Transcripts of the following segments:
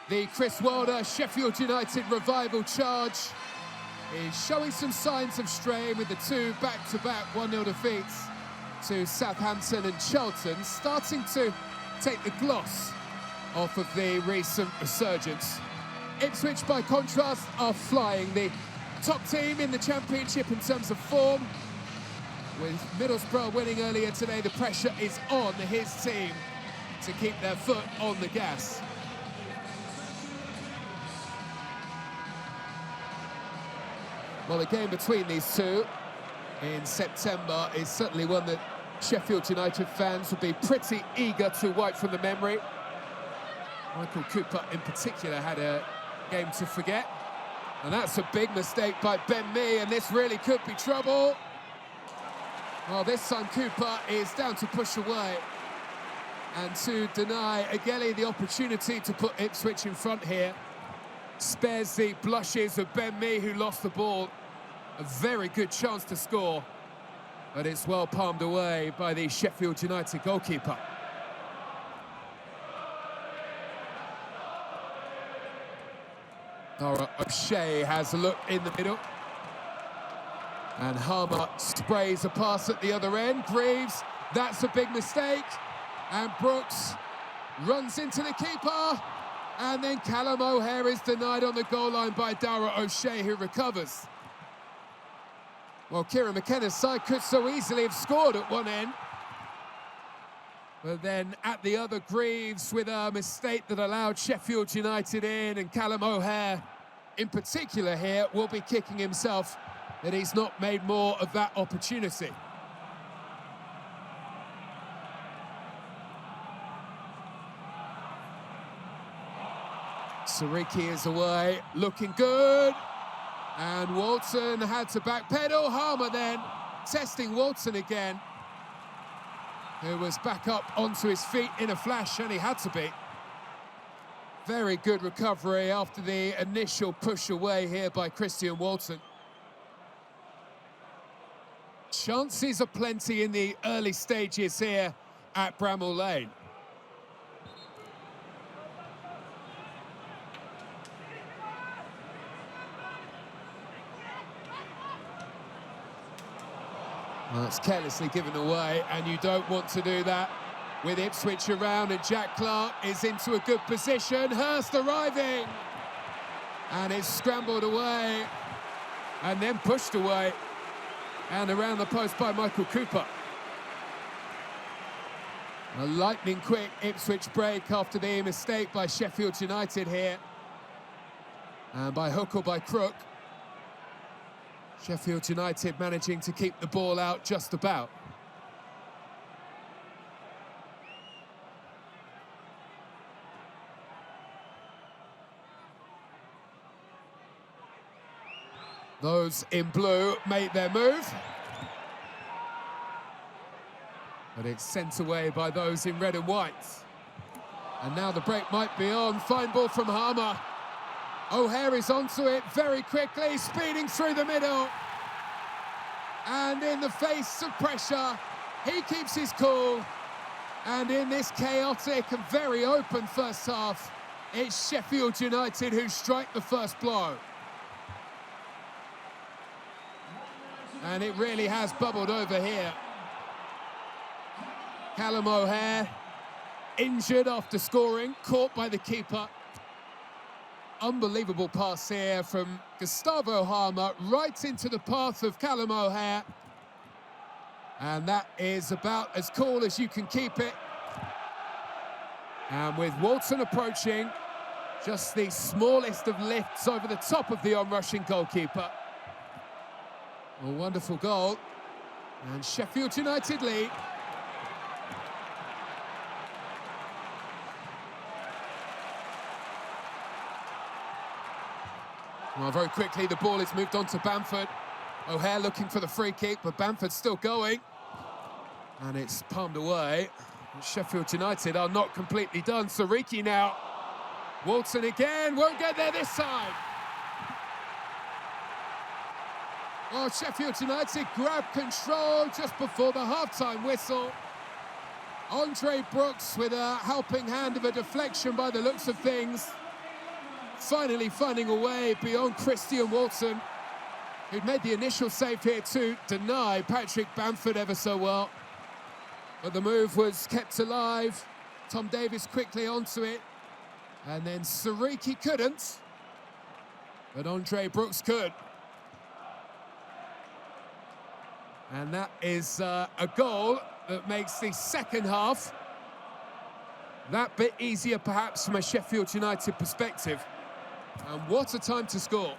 The Chris Wilder Sheffield United revival charge is showing some signs of strain with the two back-to-back 1-0 defeats to Southampton and Charlton, starting to take the gloss off of the recent resurgence. Ipswich, by contrast, are flying, the top team in the Championship in terms of form. With Middlesbrough winning earlier today, the pressure is on his team to keep their foot on the gas. Well, the game between these two in September is certainly one that Sheffield United fans will be pretty eager to wipe from the memory. Michael Cooper, in particular, had a game to forget. And that's a big mistake by Ben Mee, and this really could be trouble. Well, this time Cooper is down to push away and to deny Ageli the opportunity to put Ipswich in front here. Spares the blushes of Ben Mee, who lost the ball. A very good chance to score, but it's well palmed away by the Sheffield United goalkeeper. Dara O'Shea has a look in the middle. And Harmer sprays a pass at the other end. Greaves, that's a big mistake. And Brooks runs into the keeper. And then Callum O'Hare is denied on the goal line by Dara O'Shea, who recovers. Well, Kieran McKenna's side could so easily have scored at one end. But then at the other, Greaves with a mistake that allowed Sheffield United in, and Callum O'Hare, in particular here, will be kicking himself that he's not made more of that opportunity. Sariki is away, looking good. And Walton had to backpedal. Harmer then testing Walton again, who was back up onto his feet in a flash, and he had to be. Very good recovery after the initial push away here by Christian Walton. Chances are plenty in the early stages here at Bramall Lane. Well, it's carelessly given away, and you don't want to do that with Ipswich around, and Jack Clark is into a good position. Hurst arriving, and it's scrambled away and then pushed away and around the post by Michael Cooper. A lightning quick Ipswich break after the mistake by Sheffield United here, and by hook or by crook, Sheffield United managing to keep the ball out just about. Those in blue made their move, but it's sent away by those in red and white. And now the break might be on. Fine ball from Harmer. O'Hare is onto it very quickly, speeding through the middle. And in the face of pressure, he keeps his cool. And in this chaotic and very open first half, it's Sheffield United who strike the first blow. And it really has bubbled over here. Callum O'Hare, injured after scoring, caught by the keeper. Unbelievable pass here from Gustavo Harmer right into the path of Callum O'Hare. And that is about as cool as you can keep it. And with Walton approaching, just the smallest of lifts over the top of the onrushing goalkeeper. A wonderful goal. And Sheffield United lead. Well, very quickly, the ball is moved on to Bamford. O'Hare looking for the free kick, but Bamford's still going. And it's palmed away. Sheffield United are not completely done. Sariki now. Walton again, won't get there this time. Well, Sheffield United grab control just before the half-time whistle. Andre Brooks with a helping hand of a deflection by the looks of things. finally finding a way beyond Christian Walton, who'd made the initial save here to deny Patrick Bamford ever so well. But the move was kept alive. Tom Davies quickly onto it. And then Sariki couldn't. But Andre Brooks could. And that is a goal that makes the second half that bit easier, perhaps, from a Sheffield United perspective. And what a time to score.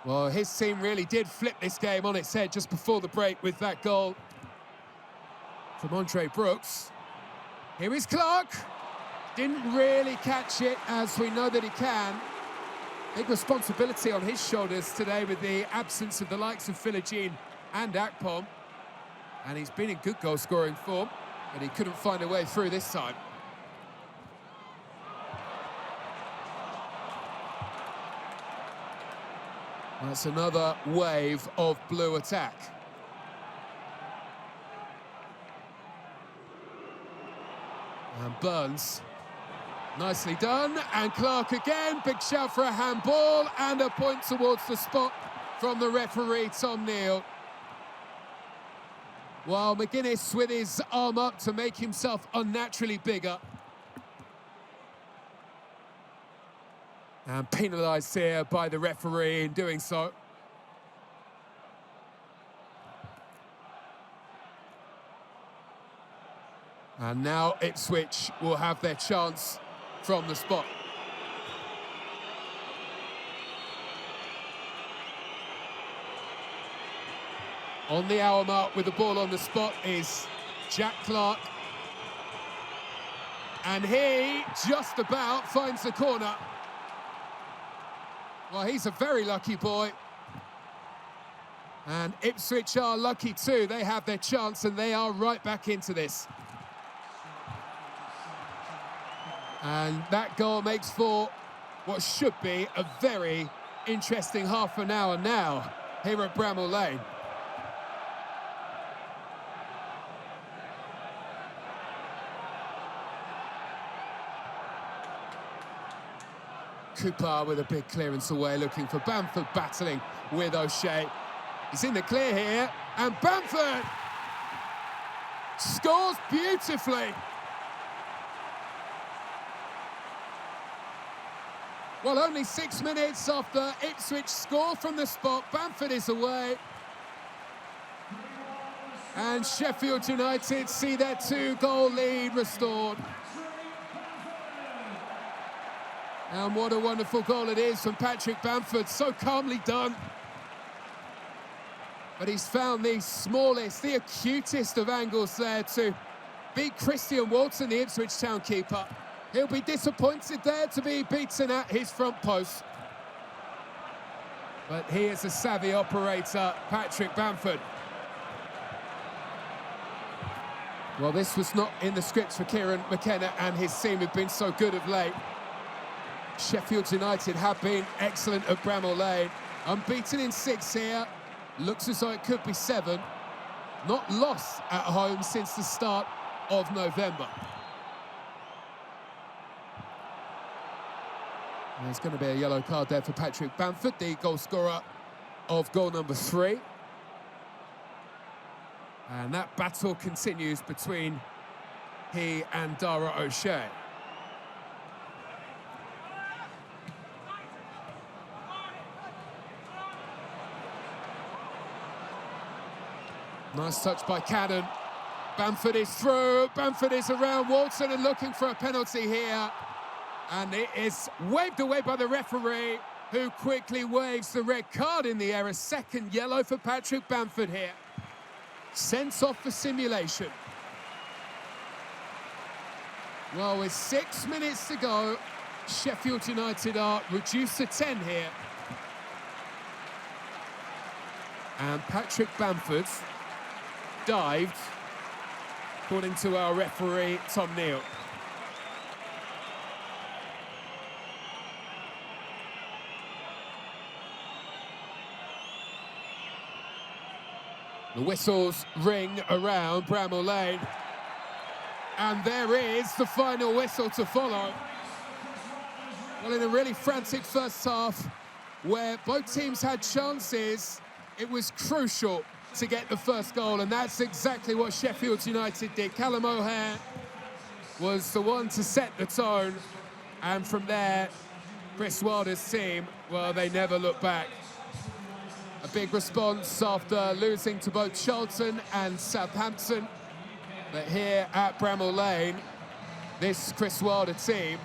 Well, his team really did flip this game on its head just before the break with that goal from Andre Brooks. Here is Clark. Didn't really catch it, as we know that he can. Big responsibility on his shoulders today with the absence of the likes of Philogene and Akpom. And he's been in good goal-scoring form, but he couldn't find a way through this time. That's another wave of blue attack. And Burns. Nicely done, and Clark again, big shout for a handball, and a point towards the spot from the referee, Tom Neal. While McGuinness with his arm up to make himself unnaturally bigger. And penalised here by the referee in doing so. And now Ipswich will have their chance from the spot. On the hour mark with the ball on the spot is Jack Clark. And he just about finds the corner. Well, he's a very lucky boy. And Ipswich are lucky too. They have their chance and they are right back into this. And that goal makes for what should be a very interesting half an hour now here at Bramall Lane. Cooper with a big clearance away, looking for Bamford, battling with O'Shea. He's in the clear here, and Bamford scores beautifully. Well, only 6 minutes after Ipswich score from the spot, Bamford is away. And Sheffield United see their 2-goal lead restored. And what a wonderful goal it is from Patrick Bamford, so calmly done. But he's found the smallest, the acutest of angles there to beat Christian Walton, the Ipswich Town keeper. He'll be disappointed there to be beaten at his front post. But he is a savvy operator, Patrick Bamford. Well, this was not in the scripts for Kieran McKenna and his team who've been so good of late. Sheffield United have been excellent at Bramall Lane. Unbeaten in 6 here. Looks as though it could be 7. Not lost at home since the start of November. There's going to be a yellow card there for Patrick Bamford, the goal scorer of goal number 3. And that battle continues between he and Dara O'Shea. Nice touch by Cannon. Bamford is through. Bamford is around Walton and looking for a penalty here. And it is waved away by the referee, who quickly waves the red card in the air. A second yellow for Patrick Bamford here. Sent off for simulation. Well, with 6 minutes to go, Sheffield United are reduced to 10 here. And Patrick Bamford dived, according to our referee, Tom Neal. The whistles ring around Bramall Lane. And there is the final whistle to follow. Well, in a really frantic first half, where both teams had chances, it was crucial to get the first goal, and that's exactly what Sheffield United did. Callum O'Hare was the one to set the tone, and from there, Chris Wilder's team, well, they never looked back. A big response after losing to both Charlton and Southampton. But here at Bramall Lane, this Chris Wilder team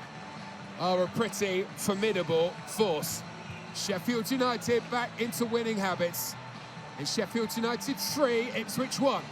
are a pretty formidable force. Sheffield United back into winning habits. It's Sheffield United 3, Ipswich 1.